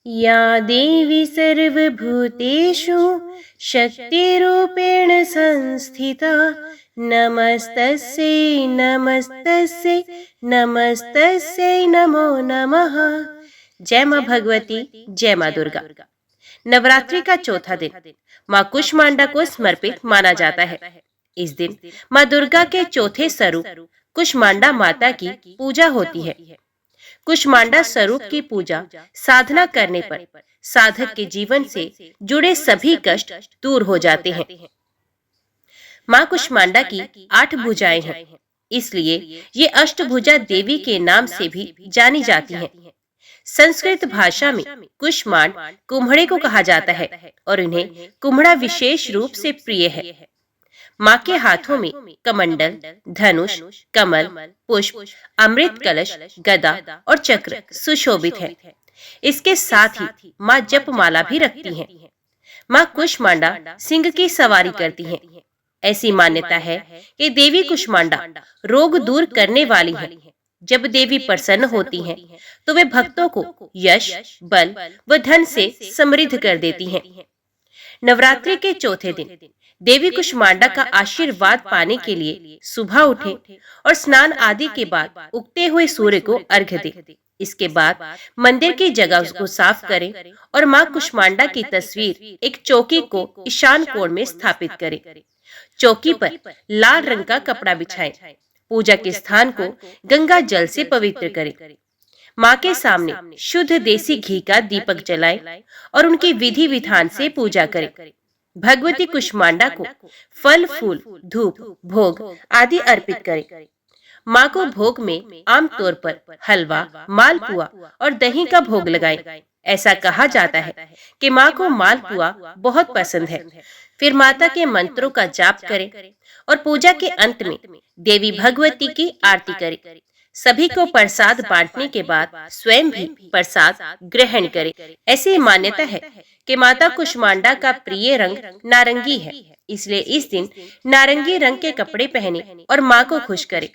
या देवी सर्वभूतेषु शक्तिरूपेण संस्थिता नमस्तस्यै नमस्तस्यै नमस्तस्यै नमो नमः। जय माँ भगवती, जय माँ दुर्गा। नवरात्रि का चौथा दिन माँ कुष्मांडा को समर्पित माना जाता है। इस दिन माँ दुर्गा के चौथे स्वरूप कुष्मांडा माता की पूजा होती है। कुष्मांडा स्वरूप की पूजा साधना करने पर साधक के जीवन से जुड़े सभी कष्ट दूर हो जाते हैं। माँ कुष्मांडा की 8 भुजाएं हैं, इसलिए ये अष्टभुजा देवी के नाम से भी जानी जाती हैं। संस्कृत भाषा में कुष्मांड कुम्हड़े को कहा जाता है और इन्हें कुम्हड़ा विशेष रूप से प्रिय है। माँ के हाथों में कमंडल, धनुष, कमल, पुष्प, अमृत कलश, गदा और चक्र सुशोभित है। इसके साथ ही माँ जपमाला भी रखती हैं। माँ कुष्मांडा सिंह की सवारी करती हैं। ऐसी मान्यता है कि देवी कुष्मांडा रोग दूर करने वाली है। जब देवी प्रसन्न होती हैं, तो वे भक्तों को यश, बल व धन से समृद्ध कर देती हैं। नवरात्रि के चौथे दिन देवी कुष्मांडा का आशीर्वाद पाने के लिए सुबह उठे और स्नान आदि के बाद उगते हुए सूर्य को अर्घ्य दे। इसके बाद मंदिर की जगह को साफ करें और माँ कुष्मांडा की तस्वीर एक चौकी को ईशान कोण में स्थापित करें। चौकी पर लाल रंग का कपड़ा बिछाएं। पूजा के स्थान को गंगा जल से पवित्र करें। माँ के सामने शुद्ध देसी घी का दीपक जलाएं और उनकी विधि विधान से पूजा करें। भगवती कुष्मांडा को फल, फूल, धूप, भोग आदि अर्पित करें। माँ को भोग में आमतौर पर हलवा, मालपुआ और दही का भोग लगाएं। ऐसा कहा जाता है कि माँ को मालपुआ बहुत पसंद है। फिर माता के मंत्रों का जाप करें और पूजा के अंत में देवी भगवती की आरती करें। सभी को प्रसाद बांटने के बाद स्वयं भी प्रसाद ग्रहण करें। ऐसी मान्यता है कि माता कुष्मांडा का प्रिय रंग नारंगी है, इसलिए इस दिन नारंगी रंग के कपड़े पहने और माँ को खुश करें।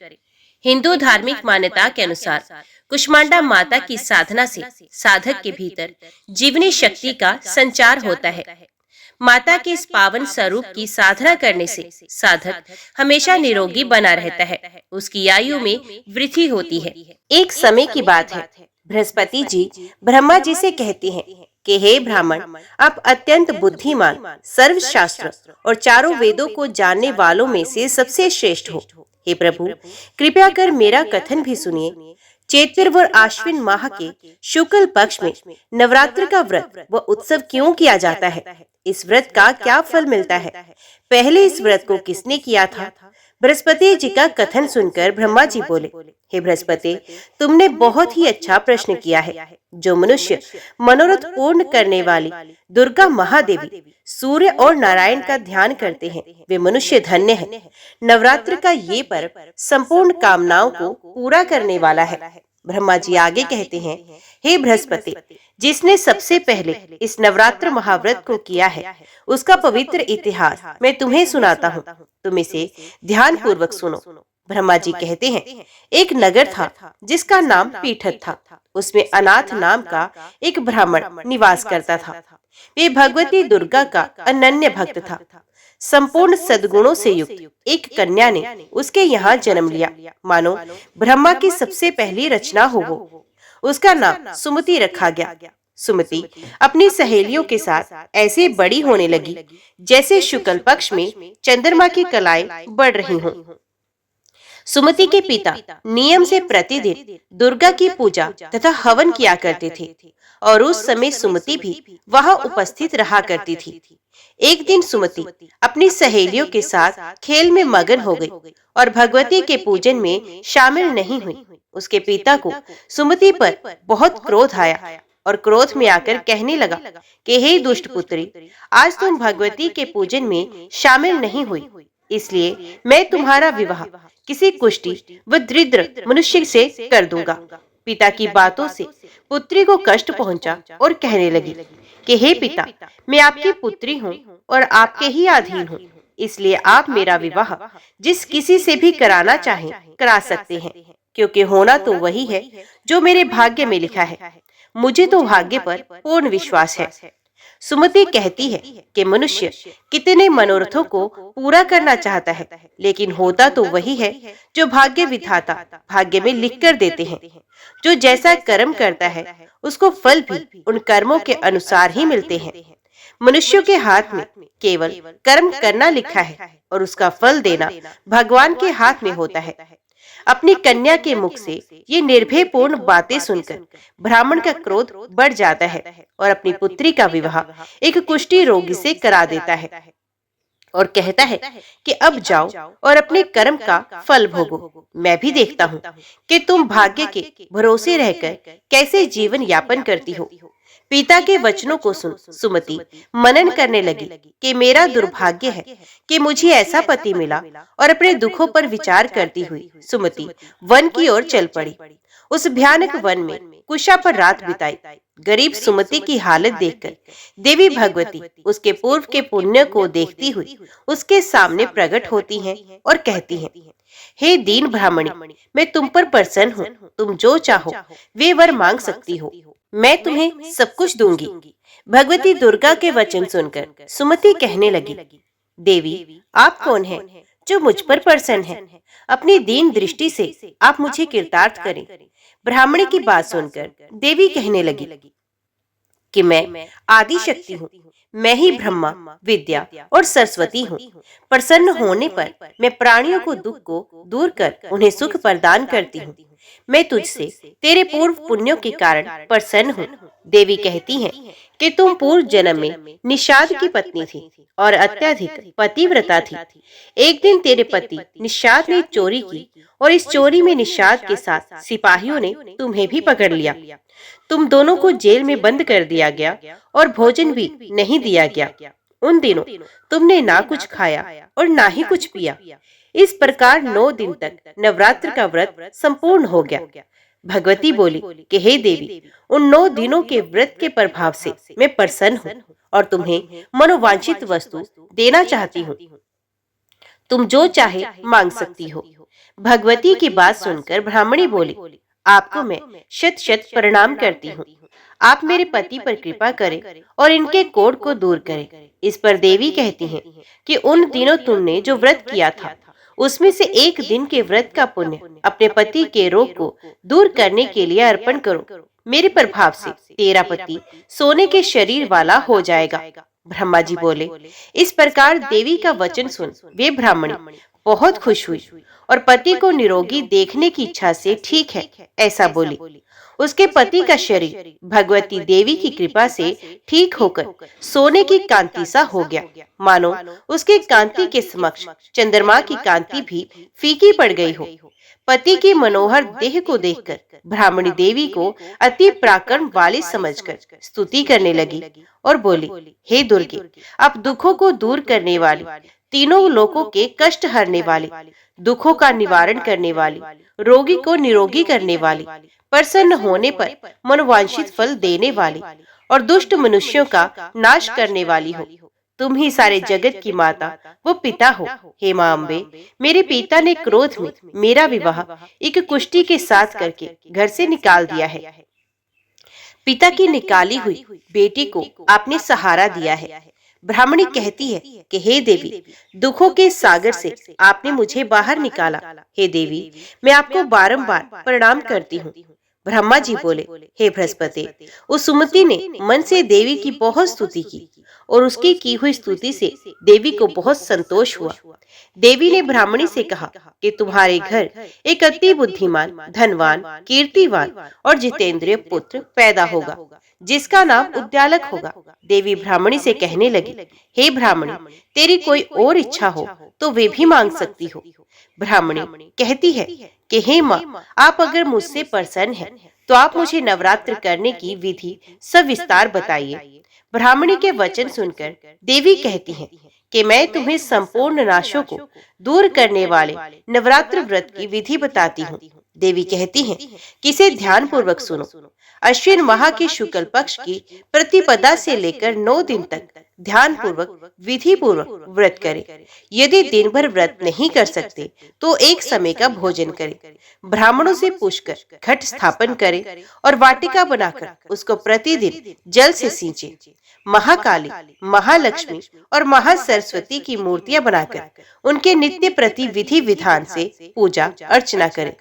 हिंदू धार्मिक मान्यता के अनुसार कुष्मांडा माता की साधना से साधक के भीतर जीवनी शक्ति का संचार होता है। माता के इस पावन स्वरूप की साधना करने से साधक हमेशा निरोगी बना रहता है, उसकी आयु में वृद्धि होती है। एक समय की बात है, बृहस्पति जी ब्रह्मा जी से कहते हैं कि हे ब्राह्मण, आप अत्यंत बुद्धिमान, सर्वशास्त्र और चारों वेदों को जानने वालों में से सबसे श्रेष्ठ हो। हे प्रभु, कृपया कर मेरा कथन भी सुनिए। चैत्र व आश्विन माह के शुक्ल पक्ष में नवरात्र का व्रत व उत्सव क्यों किया जाता है? इस व्रत का क्या फल मिलता है? पहले इस व्रत को किसने किया था? बृहस्पति जी का कथन सुनकर ब्रह्मा जी बोले, हे बृहस्पति, तुमने बहुत ही अच्छा प्रश्न किया है। जो मनुष्य मनोरथ पूर्ण करने वाली दुर्गा महादेवी, सूर्य और नारायण का ध्यान करते हैं, वे मनुष्य धन्य हैं। नवरात्र का ये पर्व संपूर्ण कामनाओं को पूरा करने वाला है। ब्रह्मा जी आगे कहते हैं, हे बृहस्पति, जिसने सबसे पहले इस नवरात्र महाव्रत को किया है, उसका पवित्र इतिहास मैं तुम्हें सुनाता हूँ। तुम इसे ध्यान पूर्वक सुनो। ब्रह्मा जी कहते हैं, एक नगर था जिसका नाम पीठत था। उसमें अनाथ नाम का एक ब्राह्मण निवास करता था। वे भगवती दुर्गा का अनन्य भक्त था। संपूर्ण सद्गुणों से युक्त एक कन्या ने उसके यहाँ जन्म लिया, मानो ब्रह्मा की सबसे पहली रचना हो वो। उसका नाम सुमति रखा गया। सुमति अपनी सहेलियों के साथ ऐसे बड़ी होने लगी जैसे शुक्ल पक्ष में चंद्रमा की कलाएं बढ़ रही हों। सुमति के पिता नियम से प्रतिदिन दुर्गा की पूजा तथा हवन किया करते थे और उस समय सुमति भी वहां उपस्थित रहा करती थी। एक दिन सुमति अपनी सहेलियों के साथ खेल में मगन हो गई और भगवती के पूजन में शामिल नहीं हुई। उसके पिता को सुमति पर बहुत क्रोध आया और क्रोध में आकर कहने लगा कि हे दुष्ट पुत्री, आज तुम भगवती के पूजन में शामिल नहीं हुई, इसलिए मैं तुम्हारा विवाह किसी कुष्ठी व दरिद्र मनुष्य से कर दूंगा। पिता की बातों से पुत्री को कष्ट पहुंचा और कहने लगी कि हे पिता, मैं आपकी पुत्री हूँ और आपके ही अधीन हूँ, इसलिए आप मेरा विवाह जिस किसी से भी कराना चाहें करा सकते हैं, क्योंकि होना तो वही है जो मेरे भाग्य में लिखा है। मुझे तो भाग्य पर पूर्ण विश्वास है। सुमति कहती है कि मनुष्य कितने मनोरथों को पूरा करना चाहता है, लेकिन होता तो वही है जो भाग्य विधाता भाग्य में लिख कर देते हैं। जो जैसा कर्म करता है उसको फल भी उन कर्मों के अनुसार ही मिलते हैं। मनुष्यों के हाथ में केवल कर्म करना लिखा है और उसका फल देना भगवान के हाथ में होता है। अपनी कन्या के मुख से ये निर्भयपूर्ण बातें सुनकर ब्राह्मण का क्रोध बढ़ जाता है और अपनी पुत्री का विवाह एक कुष्ठी रोगी से करा देता है और कहता है कि अब जाओ और अपने कर्म का फल भोगो। मैं भी देखता हूँ कि तुम भाग्य के भरोसे रहकर कैसे जीवन यापन करती हो। पिता के वचनों को सुन सुमति मनन करने लगी कि मेरा दुर्भाग्य है कि मुझे ऐसा पति मिला, और अपने दुखों पर विचार करती हुई सुमति वन की ओर चल पड़ी। उस भयानक वन में कुशा पर रात बिताई। गरीब सुमति की हालत देखकर देवी भगवती उसके पूर्व के पुण्य को देखती हुई उसके सामने प्रकट होती हैं और कहती हैं, हे दीन ब्राह्मणी, मैं तुम पर प्रसन्न हूँ। तुम जो चाहो वे वर मांग सकती हो, मैं तुम्हें सब कुछ दूंगी। भगवती दुर्गा के वचन सुनकर सुमति कहने लगी, देवी आप कौन हैं जो मुझ पर प्रसन्न है? अपनी दीन दृष्टि से आप मुझे कृतार्थ करें। ब्राह्मणी की बात सुनकर देवी कहने लगी कि मैं आदि शक्ति हूँ, मैं ही ब्रह्मा, विद्या और सरस्वती हूँ। प्रसन्न होने पर मैं प्राणियों को दुख को दूर कर उन्हें सुख प्रदान करती हूँ। मैं तुझसे तेरे पूर्व पुण्यों के कारण प्रसन्न हूँ। देवी कहती हैं कि तुम पूर्व जन्म में निषाद की पत्नी थी और अत्यधिक पतिव्रता थी। एक दिन तेरे पति निषाद ने चोरी की और इस चोरी में निषाद के साथ सिपाहियों ने तुम्हें भी पकड़ लिया। तुम दोनों को जेल में बंद कर दिया गया और भोजन भी नहीं दिया गया। उन दिनों तुमने ना कुछ खाया और ना ही कुछ पिया। इस प्रकार 9 दिन तक नवरात्र का व्रत संपूर्ण हो गया। भगवती बोली कि हे देवी, उन 9 दिनों के व्रत के प्रभाव से मैं प्रसन्न हूँ और तुम्हें मनोवांछित वस्तु देना चाहती हूँ। तुम जो चाहे मांग सकती हो। भगवती की बात सुनकर ब्राह्मणी बोली, आपको मैं शत शत प्रणाम करती हूँ। आप मेरे पति पर कृपा करें और इनके कोढ़ को दूर करें। इस पर देवी कहती हैं कि उन दिनों तुमने जो व्रत किया था उसमें से एक दिन के व्रत का पुण्य अपने पति के रोग को दूर करने के लिए अर्पण करो। मेरे प्रभाव से तेरा पति सोने के शरीर वाला हो जाएगा। ब्रह्मा जी बोले। इस प्रकार देवी का वचन सुन वे ब्राह्मणी बहुत खुश हुई और पति को निरोगी देखने की इच्छा से ठीक है ऐसा बोली। उसके पति का शरीर भगवती देवी की कृपा से ठीक होकर सोने की कांति सा हो गया, मानो उसके कांति के समक्ष चंद्रमा की कांति भी फीकी पड़ गई हो। पति की मनोहर देह को देखकर ब्राह्मणी देवी को अति पराक्रम वाली समझकर स्तुति करने लगी और बोली, हे दुर्गे, आप दुखों को दूर करने वाली, तीनों लोकों के कष्ट हरने वाली, दुखों का निवारण करने वाली, रोगी को निरोगी करने वाली, प्रसन्न होने पर मनोवांछित फल देने वाली और दुष्ट मनुष्यों का नाश करने वाली हो। तुम ही सारे जगत की माता वो पिता हो। हे मां अम्बे, मेरे पिता ने क्रोध में मेरा विवाह एक कुष्ठी के साथ करके घर से निकाल दिया है। पिता की निकाली हुई बेटी को आपने सहारा दिया है। ब्राह्मणी कहती है कि हे देवी, दुखों के सागर से आपने मुझे बाहर निकाला। हे देवी, मैं आपको बारंबार प्रणाम करती हूँ। ब्रह्मा जी बोले, हे बृहस्पति, उस सुमति ने मन से देवी की बहुत स्तुति की और उसकी की हुई स्तुति से देवी को बहुत संतोष हुआ। देवी ने ब्राह्मणी से कहा कि तुम्हारे घर एक अति बुद्धिमान, धनवान, कीर्तिवान और जितेंद्रिय पुत्र पैदा होगा, जिसका नाम उद्यालक होगा। देवी ब्राह्मणी से कहने लगी, हे ब्राह्मणी, तेरी कोई और इच्छा हो तो वे भी मांग सकती हो। ब्राह्मणी कहती है कि हे माँ, आप अगर मुझसे प्रसन्न हैं तो आप मुझे नवरात्र करने की विधि सविस्तार बताइए। ब्राह्मणी के वचन सुनकर देवी कहती हैं कि मैं तुम्हें संपूर्ण नाशों को दूर करने वाले नवरात्र व्रत की विधि बताती हूँ। देवी कहती हैं कि इसे ध्यान पूर्वक सुनो। अश्विन माह के शुक्ल पक्ष की प्रतिपदा से लेकर 9 दिन तक ध्यान पूर्वक विधि पूर्वक व्रत करें। यदि दिन भर व्रत नहीं कर सकते तो एक समय का भोजन करें। ब्राह्मणों से पूछकर घट स्थापन करें और वाटिका बनाकर उसको प्रतिदिन जल से सींचें। महाकाली, महालक्ष्मी और महासरस्वती की मूर्तियां बनाकर उनके नित्य प्रति विधि विधान से पूजा अर्चना करें।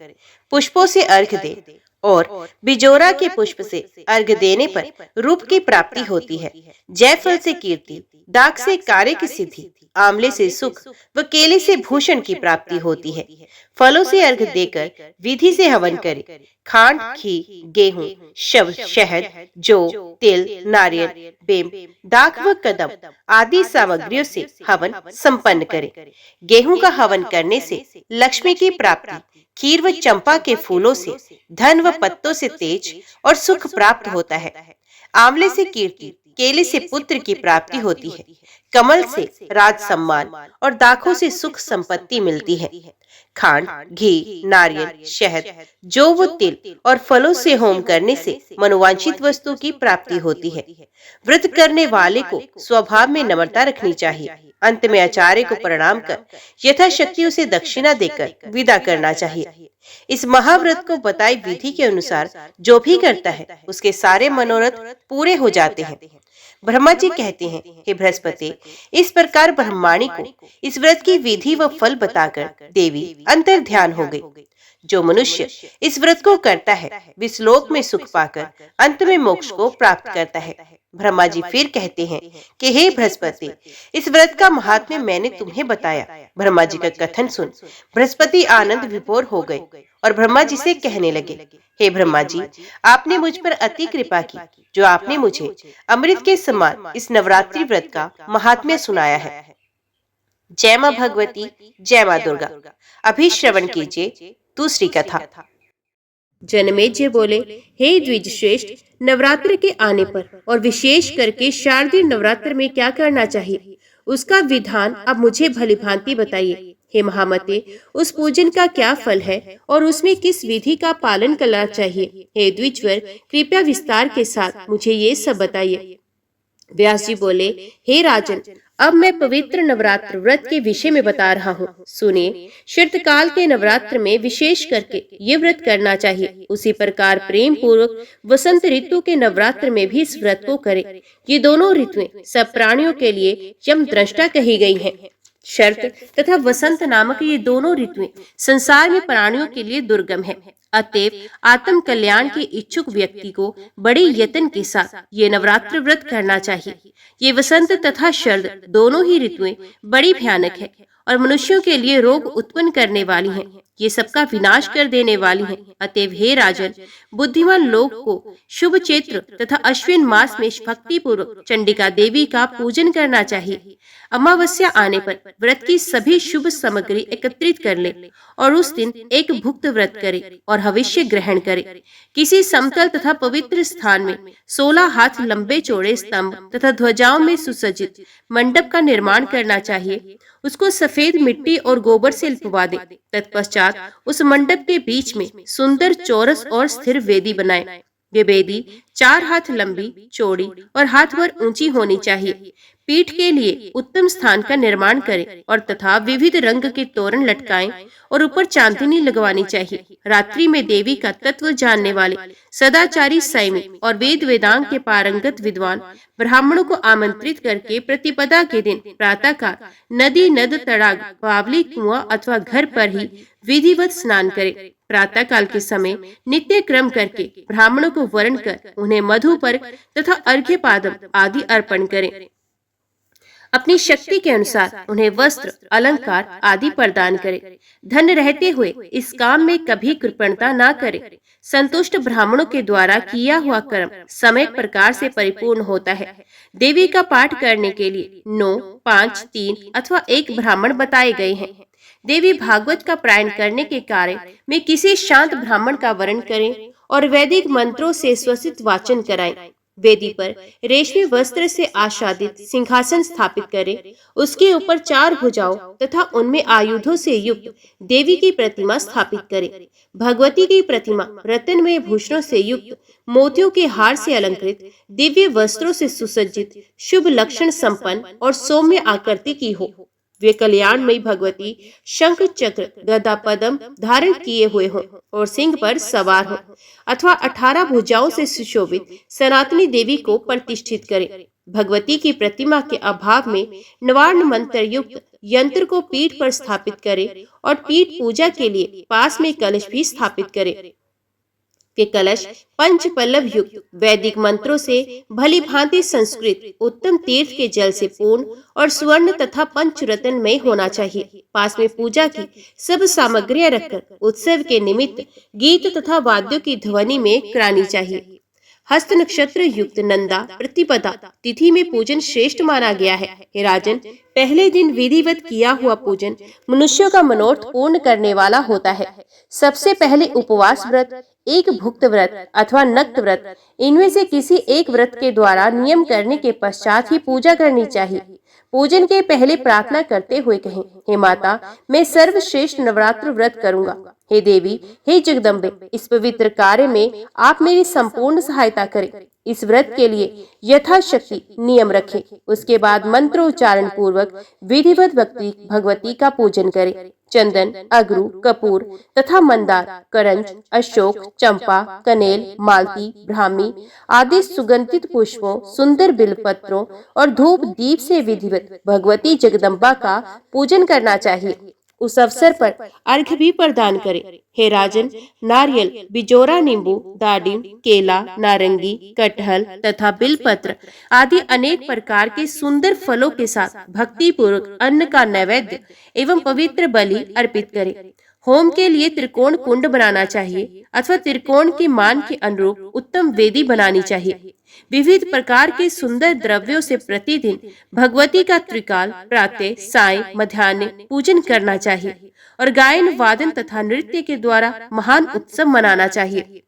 पुष्पों से अर्घ्य दें और बिजोरा के पुष्प से अर्घ्य देने पर रूप की प्राप्ति होती है। जयफल से कीर्ति, दाख से कार्य की सिद्धि, आंवले से सुख व केले से भूषण की प्राप्ति होती है। फलों से अर्घ्य देकर विधि से हवन करें। खांड, घी, गेहूं, शहद, जौ, तिल, नारियल, बेम, दाख व कदम आदि सामग्रियों से हवन संपन्न करें। गेहूं का हवन करने से लक्ष्मी की प्राप्ति, खीर व चंपा के फूलों से धन व पत्तों से तेज और सुख प्राप्त होता है। आंवले से कीर्ति, केले से पुत्र की प्राप्ति होती है। कमल से राज सम्मान और दाखों से सुख संपत्ति मिलती है। खांड, घी, नारियल, शहद, जौ व तिल और फलों से होम करने से मनोवांछित वस्तु की प्राप्ति होती है। व्रत करने वाले को स्वभाव में नम्रता रखनी चाहिए। अंत में आचार्य को प्रणाम कर यथाशक्ति उसे दक्षिणा देकर विदा करना चाहिए। इस महाव्रत को बताई विधि के अनुसार जो भी करता है उसके सारे मनोरथ पूरे हो जाते हैं। ब्रह्मा जी कहते हैं, हे बृहस्पति, इस प्रकार ब्रह्माणी को इस व्रत की विधि व फल बताकर देवी अंतर ध्यान हो गई। जो मनुष्य इस व्रत को करता है विश्लोक में सुख पाकर अंत में मोक्ष को प्राप्त करता है। ब्रह्मा जी फिर कहते हैं कि हे बृहस्पति, इस व्रत का महात्म्य मैंने तुम्हें बताया। ब्रह्मा जी का कथन सुन बृहस्पति आनंद विभोर हो गए और ब्रह्मा जी से कहने लगे, हे ब्रह्मा जी, आपने मुझ पर अति कृपा की जो आपने मुझे अमृत के समान इस नवरात्रि व्रत का महात्म्य सुनाया है। जय मां भगवती, जय मां दुर्गा। अभी श्रवण कीजिए दूसरी कथा। जनमेजय बोले, हे द्विज श्रेष्ठ, नवरात्र के आने पर और विशेष करके शारदीय नवरात्र में क्या करना चाहिए उसका विधान अब मुझे भली भांति बताइए। हे महामते, उस पूजन का क्या फल है और उसमें किस विधि का पालन करना चाहिए। हे द्विजवर, कृपया विस्तार के साथ मुझे ये सब बताइए। व्यास जी बोले, हे राजन, अब मैं पवित्र नवरात्र व्रत के विषय में बता रहा हूँ। सुनिए, शीतकाल के नवरात्र में विशेष करके ये व्रत करना चाहिए। उसी प्रकार प्रेम पूर्वक वसंत ऋतु के नवरात्र में भी इस व्रत को करें। ये दोनों ऋतुएं सब प्राणियों के लिए यम दृष्टा कही गई हैं। शरत तथा वसंत नामक ये दोनों ऋतुएं संसार में प्राणियों के लिए दुर्गम है। अतएव आत्म कल्याण के इच्छुक व्यक्ति को बड़े यत्न के साथ ये नवरात्र व्रत करना चाहिए। ये वसंत तथा शरद दोनों ही ऋतुएं बड़ी भयानक है और मनुष्यों के लिए रोग उत्पन्न करने वाली हैं। ये सबका विनाश कर देने वाली हैं। अतएव हे राजन, बुद्धिमान लोग को शुभ चैत्र तथा अश्विन मास में भक्ति पूर्वक चंडिका देवी का पूजन करना चाहिए। अमावस्या आने पर व्रत की सभी शुभ सामग्री एकत्रित कर ले और उस दिन एक भुक्त व्रत करे और हविष्य ग्रहण करे। किसी समतल तथा पवित्र स्थान में 16 हाथ लंबे चौड़े स्तंभ तथा ध्वजाओं में सुसज्जित मंडप का निर्माण करना चाहिए। उसको सफेद मिट्टी और गोबर से लिपवा दे। तत्पश्चात उस मंडप के बीच में सुंदर चौरस और स्थिर वेदी बनाए। ये वेदी 4 हाथ लंबी, चौड़ी और हाथ भर ऊंची होनी चाहिए। पीठ के लिए उत्तम स्थान का निर्माण करें और तथा विविध रंग के तोरण लटकाएं और ऊपर चांदनी लगवानी चाहिए। रात्रि में देवी का तत्व जानने वाले सदाचारी संयमी और वेद वेदांग के पारंगत विद्वान ब्राह्मणों को आमंत्रित करके प्रतिपदा के दिन प्रातः काल नदी, नद, तड़ाग, बावली, कुआं अथवा घर पर ही विधिवत स्नान करें। प्रातः काल के समय नित्य क्रम करके ब्राह्मणों को वर्ण कर उन्हें मधु पर तथा अर्घ्य पादम आदि अर्पण करें। अपनी शक्ति के अनुसार उन्हें वस्त्र, अलंकार आदि प्रदान करें। धन रहते हुए इस काम में कभी कृपणता न करें। संतुष्ट ब्राह्मणों के द्वारा किया हुआ कर्म समय प्रकार से परिपूर्ण होता है। देवी का पाठ करने के लिए 9, 5, 3 अथवा 1 ब्राह्मण बताए गए हैं। देवी भागवत का पारायण करने के कार्य में किसी शांत ब्राह्मण का वर्ण करें और वैदिक मंत्रों से स्वसित वाचन कराएं। वेदी पर रेशमी वस्त्र से आच्छादित सिंहासन स्थापित करें। उसके ऊपर 4 भुजाओं तथा उनमें आयुधों से युक्त देवी की प्रतिमा स्थापित करें। भगवती की प्रतिमा रत्नमय भूषणों से युक्त, मोतियों के हार से अलंकृत, दिव्य वस्त्रों से सुसज्जित, शुभ लक्षण संपन्न और सौम्य आकृति की हो। वे कल्याणमयी भगवती शंख चक्र गदा पद्म धारण किए हुए हों और सिंह पर सवार हों, अथवा 18 भुजाओं से सुशोभित सनातनी देवी को प्रतिष्ठित करें। भगवती की प्रतिमा के अभाव में नवार्ण मंत्र युक्त यंत्र को पीठ पर स्थापित करें और पीठ पूजा के लिए पास में कलश भी स्थापित करें। वे कलश पंच पल्लव युक्त वैदिक मंत्रों से भली भांति संस्कृत उत्तम तीर्थ के जल से पूर्ण और स्वर्ण तथा पंचरत्न में होना चाहिए। पास में पूजा की सब सामग्रियां रखकर उत्सव के निमित्त गीत तथा वाद्यों की ध्वनि में करानी चाहिए। हस्त नक्षत्र युक्त नंदा प्रतिपदा तिथि में पूजन श्रेष्ठ माना गया है। हे राजन, पहले दिन विधिवत किया हुआ पूजन मनुष्यों का मनोरथ पूर्ण करने वाला होता है। सबसे पहले उपवास व्रत, एक भुक्त व्रत अथवा नक्त व्रत, इनमें से किसी एक व्रत के द्वारा नियम करने के पश्चात ही पूजा करनी चाहिए। पूजन के पहले प्रार्थना करते हुए कहें, हे माता, मैं सर्वश्रेष्ठ नवरात्र व्रत करूंगा। हे देवी, हे जगदम्बे, इस पवित्र कार्य में आप मेरी संपूर्ण सहायता करें। इस व्रत के लिए यथाशक्ति नियम रखें। उसके बाद मंत्रोच्चारण पूर्वक विधिवत भगवती का पूजन करें। चंदन, अगरू, कपूर तथा मंदार, करंज, अशोक, चंपा, कनेल, मालती, ब्राह्मी आदि सुगंधित पुष्पों, सुंदर बिलपत्रों और धूप दीप से विधिवत भगवती जगदम्बा का पूजन करना चाहिए। उस अवसर पर अर्घ्य भी प्रदान करें। हे राजन, नारियल, बिजोरा, नींबू, दाडिम, केला, नारंगी, कटहल तथा बिलपत्र आदि अनेक प्रकार के सुंदर फलों के साथ भक्ति पूर्वक अन्न का नैवेद्य एवं पवित्र बलि अर्पित करें। होम के लिए त्रिकोण कुंड बनाना चाहिए अथवा त्रिकोण के मान के अनुरूप उत्तम वेदी बनानी चाहिए। विविध प्रकार के सुंदर द्रव्यों से प्रतिदिन भगवती का त्रिकाल प्रातः, सायं, मध्याह्न पूजन करना चाहिए और गायन, वादन तथा नृत्य के द्वारा महान उत्सव मनाना चाहिए।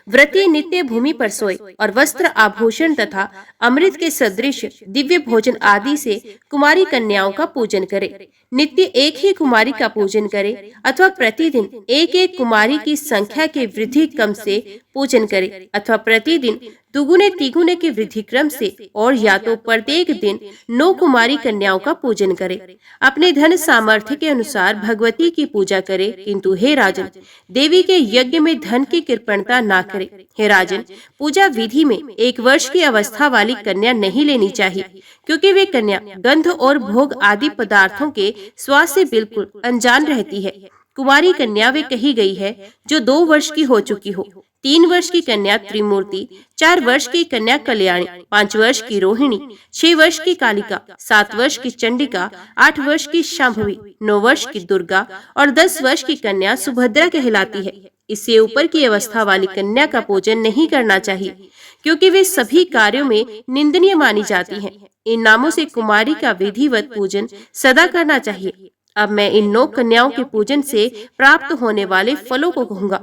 व्रती नित्य भूमि पर सोए और वस्त्र, आभूषण तथा अमृत के सदृश दिव्य भोजन आदि से कुमारी कन्याओं का पूजन करे। नित्य एक ही कुमारी का पूजन करे अथवा प्रतिदिन एक एक कुमारी की संख्या के वृद्धि क्रम से पूजन करे अथवा प्रतिदिन दुगुने तिगुने के वृद्धि क्रम से, और या तो प्रत्येक दिन 9 कुमारी कन्याओं का पूजन करे। अपने धन सामर्थ्य के अनुसार भगवती की पूजा करे, किंतु हे राजन, देवी के यज्ञ में धन की कृपणता ना करे। हे राजन, पूजा विधि में 1 वर्ष की अवस्था वाली कन्या नहीं लेनी चाहिए, क्योंकि वे कन्या गंध और भोग आदि पदार्थों के स्वाद से बिल्कुल अनजान रहती है। कुमारी कन्या वे कही गई है जो 2 वर्ष की हो चुकी हो। 3 वर्ष की कन्या त्रिमूर्ति, 4 वर्ष की कन्या कल्याणी, 5 वर्ष की रोहिणी, 6 वर्ष की कालिका, 7 वर्ष की चंडिका, 8 वर्ष की शांभवी, 9 वर्ष की दुर्गा और 10 वर्ष की कन्या सुभद्रा कहलाती है। इससे ऊपर की अवस्था वाली कन्या का पूजन नहीं करना चाहिए, क्योंकि वे सभी कार्यों में निंदनीय मानी जाती हैं। इन नामों से कुमारी का विधिवत पूजन सदा करना चाहिए। अब मैं इन 9 कन्याओं के पूजन से प्राप्त होने वाले फलों को कहूँगा।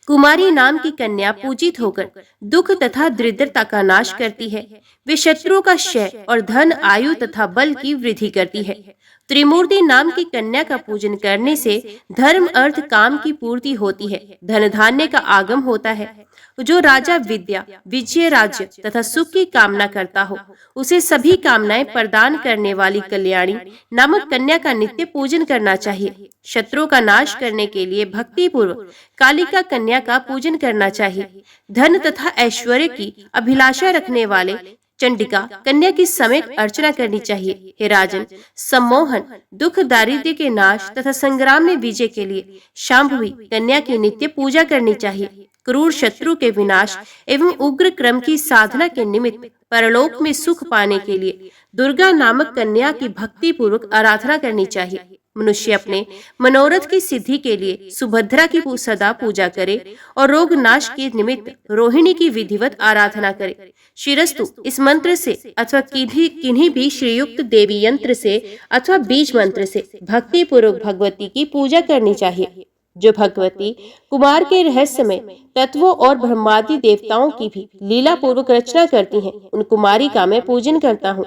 कुमारी नाम की कन्या पूजित होकर दुख तथा दरिद्रता का नाश करती है। वे शत्रुओं का क्षय और धन, आयु तथा बल की वृद्धि करती है। त्रिमूर्ति नाम की कन्या का पूजन करने से धर्म, अर्थ, काम की पूर्ति होती है, धन धान्य का आगम होता है। जो राजा विद्या, विजय, राज्य तथा सुख की कामना करता हो, उसे सभी कामनाएं प्रदान करने वाली कल्याणी नामक कन्या का नित्य पूजन करना चाहिए। शत्रुओं का नाश करने के लिए भक्ति पूर्वक कालिका कन्या का पूजन करना चाहिए। धन तथा ऐश्वर्य की अभिलाषा रखने वाले चंडिका कन्या की समय अर्चना करनी चाहिए। हे राजन, सम्मोहन, दुख, दारिद्र्य के नाश तथा संग्राम में विजय के लिए शांभवी कन्या की नित्य पूजा करनी चाहिए। क्रूर शत्रु के विनाश एवं उग्र क्रम की साधना के निमित्त परलोक में सुख पाने के लिए दुर्गा नामक कन्या की भक्ति पूर्वक आराधना करनी चाहिए। मनुष्य अपने मनोरथ की सिद्धि के लिए सुभद्रा की सदा पूजा करे और रोग नाश के निमित्त रोहिणी की विधिवत आराधना करे। शिरस्तु इस मंत्र से अथवा किन्हीं भी श्रीयुक्त देवी यंत्र से अथवा बीज मंत्र से भक्ति पूर्वक भगवती की पूजा करनी चाहिए। जो भगवती कुमार के रहस्यमय तत्वों और ब्रह्मादि देवताओं की भी लीला पूर्वक रचना करती हैं, उन कुमारी का मैं पूजन करता हूँ।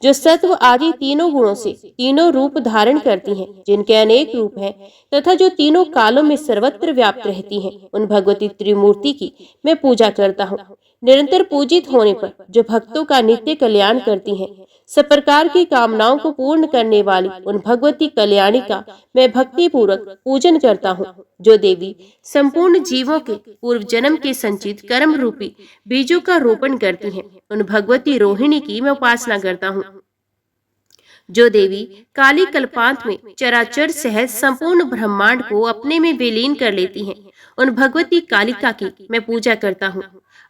जो सत्व आदि तीनों गुणों से तीनों रूप धारण करती हैं, जिनके अनेक रूप हैं तथा जो तीनों कालों में सर्वत्र व्याप्त रहती हैं, उन भगवती त्रिमूर्ति की मैं पूजा करता हूँ। निरंतर पूजित होने पर जो भक्तों का नित्य कल्याण करती हैं, सब प्रकार की कामनाओं को पूर्ण करने वाली उन भगवती कल्याणी का मैं भक्ति पूर्वक पूजन करता हूँ। जो देवी संपूर्ण जीवों के पूर्व जन्म के संचित कर्म रूपी बीजों का रोपण करती हैं, उन भगवती रोहिणी की मैं उपासना करता हूँ। जो देवी काली कल्पांत में चराचर सहज संपूर्ण ब्रह्मांड को अपने में विलीन कर लेती हैं, उन भगवती कालिका की मैं पूजा करता हूँ।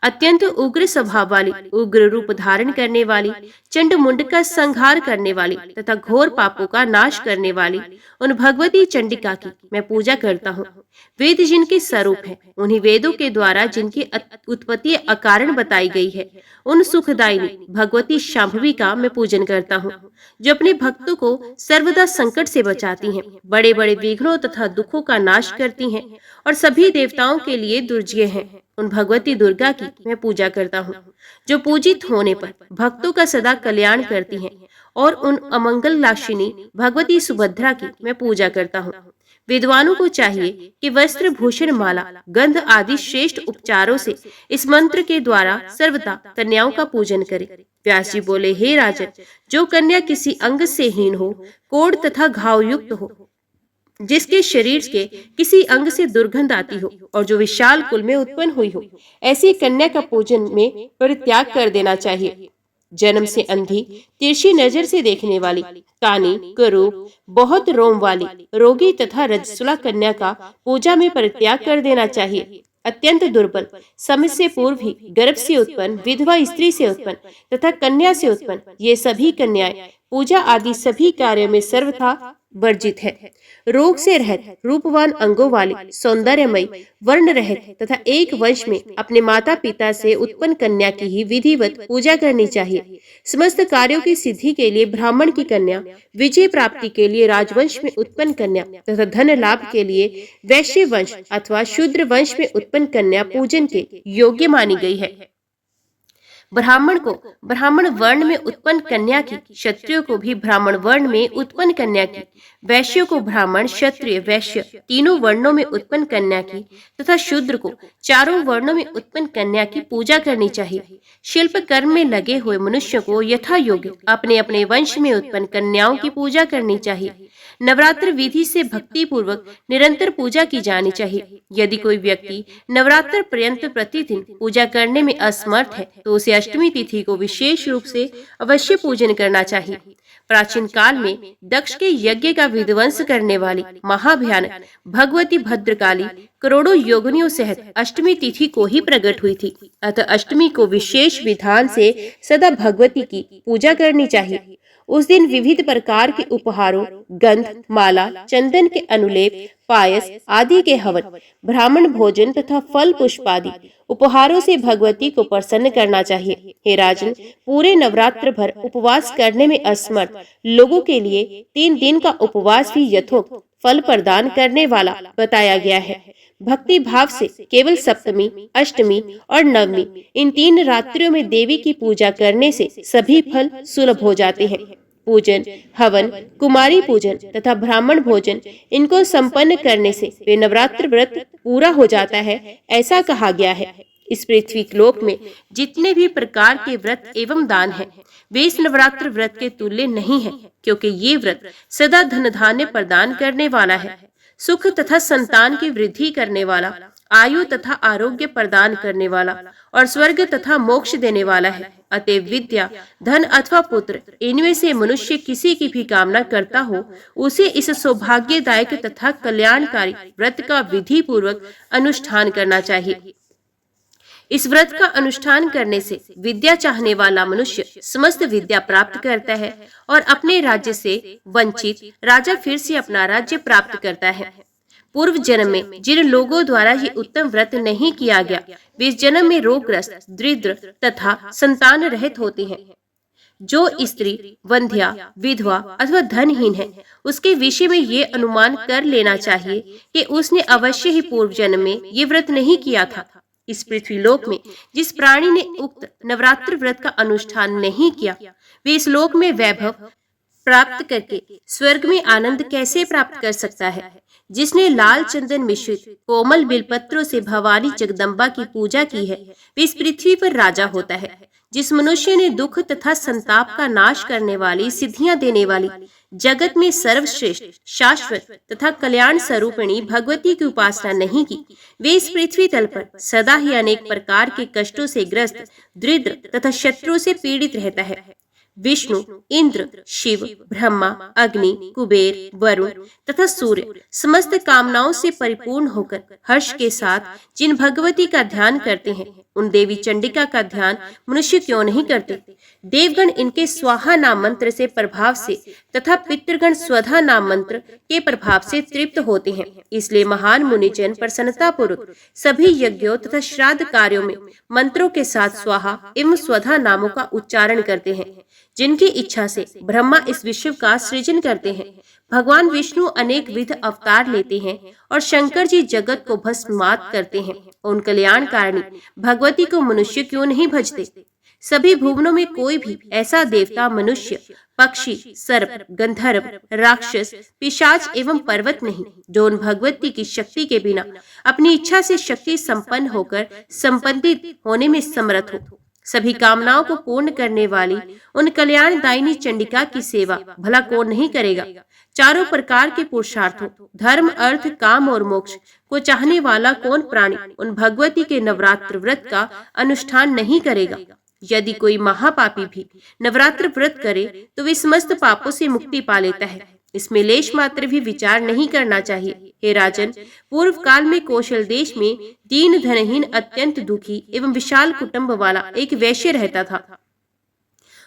अत्यंत उग्र स्वभाव वाली, उग्र रूप धारण करने वाली, चंड मुंड का संहार करने वाली तथा घोर पापों का नाश करने वाली उन भगवती चंडिका की मैं पूजा करता हूँ। वेद जिनके स्वरूप है, उन्हीं वेदों के द्वारा जिनकी उत्पत्ति अकारण बताई गई है, उन सुखदायिनी भगवती शांभवी का मैं पूजन करता हूँ। जो अपने भक्तों को सर्वदा संकट से बचाती हैं, बड़े बड़े विघ्नों तथा दुखों का नाश करती हैं और सभी देवताओं के लिए दुर्जय हैं, उन भगवती दुर्गा की मैं पूजा करता हूँ। जो पूजित होने पर भक्तों का सदा कल्याण करती हैं और उन अमंगल नाशिनी भगवती सुभद्रा की मैं पूजा करता हूँ। विद्वानों को चाहिए कि वस्त्र भूषण माला गंध आदि श्रेष्ठ उपचारों से इस मंत्र के द्वारा सर्वदा कन्याओं का पूजन करें। व्यास जी बोले, हे राजन, जो कन्या किसी अंग से हीन हो, कोढ़ तथा घाव युक्त हो, जिसके शरीर के किसी अंग से दुर्गंध आती हो और जो विशाल कुल में उत्पन्न हुई हो, ऐसी कन्या का पूजन में परित्याग कर देना चाहिए। जन्म से अंधी, तिरछी नजर से देखने वाली, कानी, कुरूप, बहुत रोम वाली, रोगी तथा रजस्वला कन्या का पूजा में परित्याग कर देना चाहिए। अत्यंत दुर्बल, समय से पूर्व ही गर्भ से उत्पन्न, विधवा स्त्री से उत्पन्न तथा कन्या से उत्पन्न, ये सभी कन्याएं पूजा आदि सभी कार्यों में सर्वथा वर्जित है। रोग से रहित, रूपवान अंगों वाली, सौंदर्यमयी, वर्ण रहित तथा एक वंश में अपने माता पिता से उत्पन्न कन्या की ही विधिवत पूजा करनी चाहिए। समस्त कार्यों की सिद्धि के लिए ब्राह्मण की कन्या, विजय प्राप्ति के लिए राजवंश में उत्पन्न कन्या तथा धन लाभ के लिए वैश्य वंश अथवा शूद्र वंश में उत्पन्न कन्या पूजन के योग्य मानी गई है। ब्राह्मण को ब्राह्मण वर्ण में उत्पन्न कन्या की, क्षत्रियो को भी ब्राह्मण वर्ण में उत्पन्न कन्या की, वैश्यों को ब्राह्मण, क्षत्रिय, वैश्य तीनों वर्णों में उत्पन्न कन्या की तथा शूद्र को चारों वर्णों में उत्पन्न कन्या की पूजा करनी चाहिए। शिल्प कर्म में लगे हुए मनुष्य को यथा योग्य अपने अपने वंश में उत्पन्न कन्याओं की पूजा करनी चाहिए। नवरात्र विधि से भक्ति पूर्वक निरंतर पूजा की जानी चाहिए। यदि कोई व्यक्ति नवरात्र पर्यंत प्रतिदिन पूजा करने में असमर्थ है तो उसे अष्टमी तिथि को विशेष रूप से अवश्य पूजन करना चाहिए। प्राचीन काल में दक्ष के यज्ञ का विध्वंस करने वाली महाभयानक भगवती भद्रकाली करोड़ों योगिनियों सहित अष्टमी तिथि को ही प्रकट हुई थी। अतः अष्टमी को विशेष विधान से सदा भगवती की पूजा करनी चाहिए। उस दिन विविध प्रकार के उपहारों, गंध, माला, चंदन के अनुलेप, पायस आदि के हवन, ब्राह्मण भोजन तथा फल पुष्प आदि उपहारों से भगवती को प्रसन्न करना चाहिए। हे राजन, पूरे नवरात्र भर उपवास करने में असमर्थ लोगों के लिए 3 दिन का उपवास भी यथोक्त फल प्रदान करने वाला बताया गया है। भक्ति भाव से केवल सप्तमी, अष्टमी और नवमी इन 3 रात्रियों में देवी की पूजा करने से सभी फल सुलभ हो जाते हैं। पूजन, हवन, कुमारी पूजन तथा ब्राह्मण भोजन इनको संपन्न करने से वे नवरात्र व्रत पूरा हो जाता है, ऐसा कहा गया है। इस पृथ्वी लोक में जितने भी प्रकार के व्रत एवं दान हैं, वे इस नवरात्र व्रत के तुल्य नहीं है, क्योंकि ये व्रत सदा धन धान्य प्रदान करने वाला है, सुख तथा संतान की वृद्धि करने वाला, आयु तथा आरोग्य प्रदान करने वाला और स्वर्ग तथा मोक्ष देने वाला है। अतएव विद्या, धन अथवा पुत्र इनमें से मनुष्य किसी की भी कामना करता हो, उसे इस सौभाग्यदायक तथा कल्याणकारी व्रत का विधि पूर्वक अनुष्ठान करना चाहिए। इस व्रत का अनुष्ठान करने से विद्या चाहने वाला मनुष्य समस्त विद्या प्राप्त करता है और अपने राज्य से वंचित राजा फिर से अपना राज्य प्राप्त करता है। पूर्व जन्म में जिन लोगों द्वारा ये उत्तम व्रत नहीं किया गया, वे इस जन्म में रोगग्रस्त, दरिद्र तथा संतान रहित होते हैं। जो स्त्री वंध्या, विधवा अथवा धनहीन है, उसके विषय में ये अनुमान कर लेना चाहिए कि उसने अवश्य ही पूर्व जन्म में ये व्रत नहीं किया था। इस पृथ्वीलोक में जिस प्राणी ने उक्त नवरात्र व्रत का अनुष्ठान नहीं किया, वे इस लोक में वैभव प्राप्त करके स्वर्ग में आनंद कैसे प्राप्त कर सकता है। जिसने लाल चंदन मिश्रित कोमल बिलपत्रों से भवानी जगदम्बा की पूजा की है, वे इस पृथ्वी पर राजा होता है। जिस मनुष्य ने दुख तथा संताप का नाश करने वाली, सिद्धियां देने वाली, जगत में सर्वश्रेष्ठ, शाश्वत तथा कल्याण स्वरूपिणी भगवती की उपासना नहीं की, वे इस पृथ्वी तल पर सदा ही अनेक प्रकार के कष्टों से ग्रस्त, दरिद्र तथा शत्रुओं से पीड़ित रहता है। विष्णु, इंद्र, शिव, ब्रह्मा, अग्नि, कुबेर, वरुण तथा सूर्य समस्त कामनाओं से परिपूर्ण होकर हर्ष के साथ जिन भगवती का ध्यान करते हैं, उन देवी चंडिका का ध्यान मनुष्य क्यों नहीं करते। देवगण इनके स्वाहा नाम मंत्र से प्रभाव से तथा पितृगण स्वधा नाम मंत्र के प्रभाव से तृप्त होते हैं। इसलिए महान मुनिजन प्रसन्नता पूर्वक सभी यज्ञों तथा श्राद्ध कार्यों में मंत्रों के साथ स्वाहा एवं स्वधा नामों का उच्चारण करते हैं। जिनकी इच्छा से ब्रह्मा इस विश्व का सृजन करते हैं। भगवान विष्णु अनेक विध अवतार लेते हैं और शंकर जी जगत को भस्मात करते हैं। उन कल्याणकारिणी भगवती को मनुष्य क्यों नहीं भजते। सभी भुवनों में कोई भी ऐसा देवता, मनुष्य, पक्षी, सर्प, गंधर्व, राक्षस, पिशाच एवं पर्वत नहीं, जो उन भगवती की शक्ति के बिना अपनी इच्छा से शक्ति संपन्न होकर संपन्नित होने में समर्थ हो। सभी कामनाओं को पूर्ण करने वाली उन कल्याणदायिनी चंडिका की सेवा भला कौन नहीं करेगा। चारों प्रकार के पुरुषार्थों, धर्म, अर्थ, काम और मोक्ष को चाहने वाला कौन प्राणी उन भगवती के नवरात्र व्रत का अनुष्ठान नहीं करेगा। यदि कोई महापापी भी नवरात्र व्रत करे तो वे समस्त पापों से मुक्ति पा लेता है। इसमें लेश मात्र भी विचार नहीं करना चाहिए। हे राजन, पूर्व काल में कौशल देश में दीन, धनहीन, अत्यंत दुखी एवं विशाल कुटुंब वाला एक वैश्य रहता था।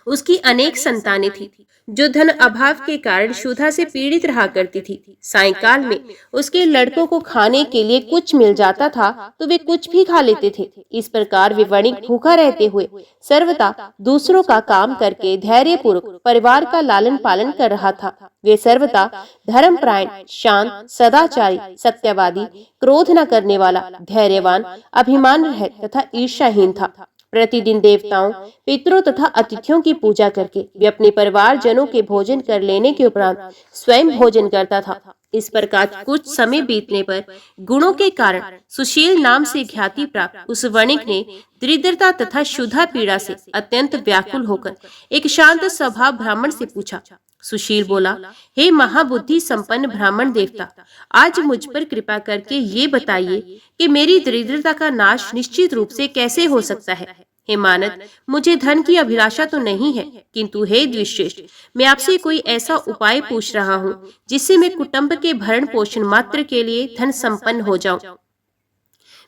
उसकी अनेक संतानें थी, जो धन अभाव के कारण क्षुधा से पीड़ित रहा करती थी। सायंकाल में उसके लड़कों को खाने के लिए कुछ मिल जाता था तो वे कुछ भी खा लेते थे। इस प्रकार वे वणिक भूखा रहते हुए सर्वदा दूसरों का काम करके धैर्य पूर्वक परिवार का लालन पालन कर रहा था। वे सर्वदा धर्मपरायण, शांत, सदाचारी, सत्यवादी, क्रोध न करने वाला, धैर्यवान, अभिमान रहित तथा ईर्ष्याहीन था। प्रतिदिन देवताओं, पितरों तथा अतिथियों की पूजा करके वे अपने परिवार जनों के भोजन कर लेने के उपरांत स्वयं भोजन करता था। इस प्रकार कुछ समय बीतने पर गुणों के कारण सुशील नाम से ख्याति प्राप्त उस वणिक ने दरिद्रता तथा क्षुधा पीड़ा से अत्यंत व्याकुल होकर एक शांत स्वभाव ब्राह्मण से पूछा। सुशील बोला, हे महाबुद्धि संपन्न ब्राह्मण देवता, आज मुझ पर कृपा करके ये बताइए कि मेरी दरिद्रता का नाश निश्चित रूप से कैसे हो सकता है। हे मानद, मुझे धन की अभिलाषा तो नहीं है, किंतु हे द्विश्रेष्ठ, मैं आपसे कोई ऐसा उपाय पूछ रहा हूँ जिससे मैं कुटुंब के भरण पोषण मात्र के लिए धन संपन्न हो जाऊं।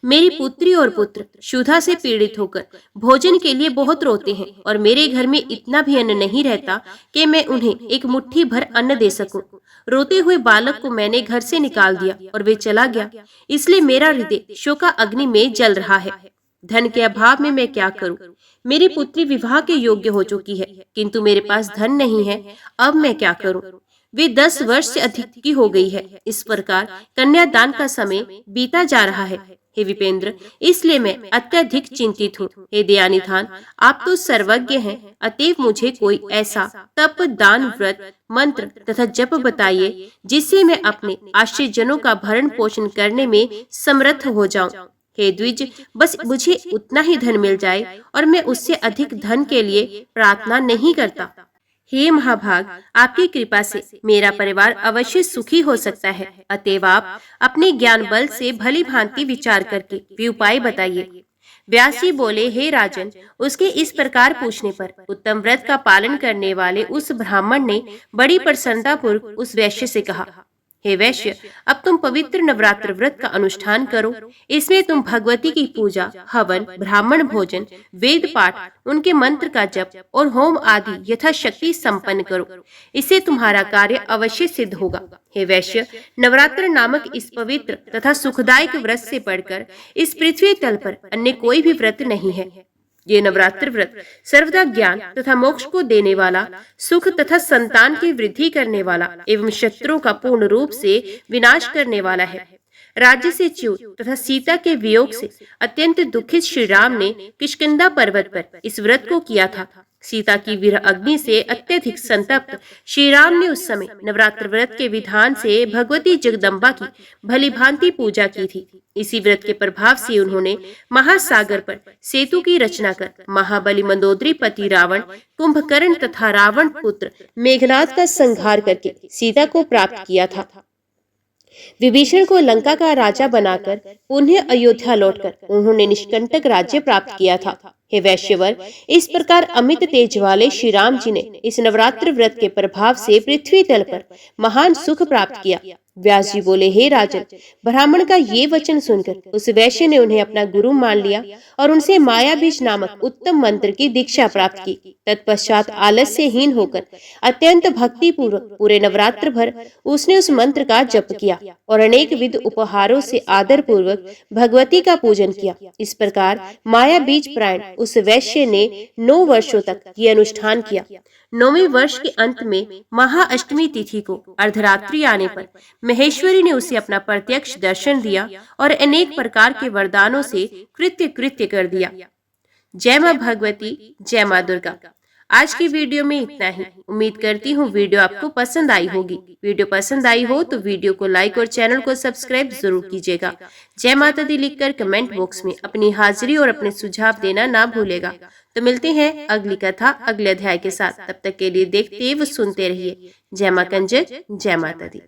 मेरी पुत्री और पुत्र क्षुधा से पीड़ित होकर भोजन के लिए बहुत रोते हैं और मेरे घर में इतना भी अन्न नहीं रहता कि मैं उन्हें एक मुट्ठी भर अन्न दे सकूं। रोते हुए बालक को मैंने घर से निकाल दिया और वे चला गया, इसलिए मेरा हृदय शोका अग्नि में जल रहा है। धन के अभाव में मैं क्या करूं? मेरी पुत्री विवाह के योग्य हो चुकी है, किंतु मेरे पास धन नहीं है। अब मैं क्या करूं? वे 10 वर्ष से अधिक की हो गई है। इस प्रकार कन्यादान का समय बीता जा रहा है। हे विपेंद्र, इसलिए मैं अत्यधिक चिंतित हूँ। हे दयानिधान, आप तो सर्वज्ञ हैं, अतएव मुझे कोई ऐसा तप, दान, व्रत, मंत्र तथा जप बताइए जिससे मैं अपने आश्रितजनों का भरण पोषण करने में समर्थ हो जाऊं। हे द्विज, बस मुझे उतना ही धन मिल जाए और मैं उससे अधिक धन के लिए प्रार्थना नहीं करता। हे महाभाग, आपकी कृपा से मेरा परिवार अवश्य सुखी हो सकता है। अतएव आप अपने ज्ञान बल से भली भांति विचार करके वे उपाय बताइए। व्यास जी बोले, हे राजन, उसके इस प्रकार पूछने पर उत्तम व्रत का पालन करने वाले उस ब्राह्मण ने बड़ी प्रसन्नता पूर्वक उस वैश्य से कहा, हे वैश्य, अब तुम पवित्र नवरात्र व्रत का अनुष्ठान करो। इसमें तुम भगवती की पूजा, हवन, ब्राह्मण भोजन, वेद पाठ, उनके मंत्र का जप और होम आदि यथाशक्ति संपन्न करो। इससे तुम्हारा कार्य अवश्य सिद्ध होगा। हे वैश्य, नवरात्र नामक इस पवित्र तथा सुखदायक व्रत से बढ़कर इस पृथ्वी तल पर अन्य कोई भी व्रत नहीं है। ये नवरात्र व्रत सर्वदा ज्ञान तथा मोक्ष को देने वाला, सुख तथा संतान की वृद्धि करने वाला एवं शत्रुओं का पूर्ण रूप से विनाश करने वाला है। राज्य से च्युत तथा सीता के वियोग से अत्यंत दुखित श्री राम ने किष्किंधा पर्वत पर इस व्रत को किया था। सीता की विरह अग्नि से अत्यधिक संतप्त श्री राम ने उस समय नवरात्र व्रत के विधान से भगवती जगदम्बा की भली भांति पूजा की थी। इसी व्रत के प्रभाव से उन्होंने महासागर पर सेतु की रचना कर महाबली मंदोदरी पति रावण, कुंभकर्ण तथा रावण पुत्र मेघनाद का संहार करके सीता को प्राप्त किया था। विभीषण को लंका का राजा बनाकर पुनः अयोध्या लौटकर उन्होंने निष्कंटक राज्य प्राप्त किया था। हे वैश्यवर, इस प्रकार अमित तेज वाले श्री राम जी ने इस नवरात्र व्रत के प्रभाव से पृथ्वी तल पर महान सुख प्राप्त किया। व्यास जी बोले, हे राजन, ब्राह्मण का ये वचन सुनकर उस वैश्य ने उन्हें अपना गुरु मान लिया और उनसे मायाबीज नामक उत्तम मंत्र की दीक्षा प्राप्त की। तत्पश्चात आलस्यहीन होकर अत्यंत भक्ति पूर्वक पूरे नवरात्र भर उसने उस मंत्र का जप किया और अनेक विध उपहारों से आदर पूर्वक भगवती का पूजन किया। इस प्रकार माया बीज प्राण उस वैश्य ने 9 वर्षों तक ये अनुष्ठान किया। 9वें वर्ष के अंत में महाअष्टमी तिथि को अर्धरात्रि आने पर महेश्वरी ने उसे अपना प्रत्यक्ष दर्शन दिया और अनेक प्रकार के वरदानों से कृत्य कर दिया। जय मां भगवती, जय मां दुर्गा। आज की वीडियो में इतना ही। उम्मीद करती हूँ वीडियो आपको पसंद आई होगी। वीडियो पसंद आई हो तो वीडियो को लाइक और चैनल को सब्सक्राइब जरूर कीजिएगा। जय माता दी लिखकर कमेंट बॉक्स में अपनी हाजिरी और अपने सुझाव देना ना भूलेगा। तो मिलते हैं अगली कथा अगले अध्याय के साथ। तब तक के लिए देखते व सुनते रहिए। जय मां कंजक, जय माता दी।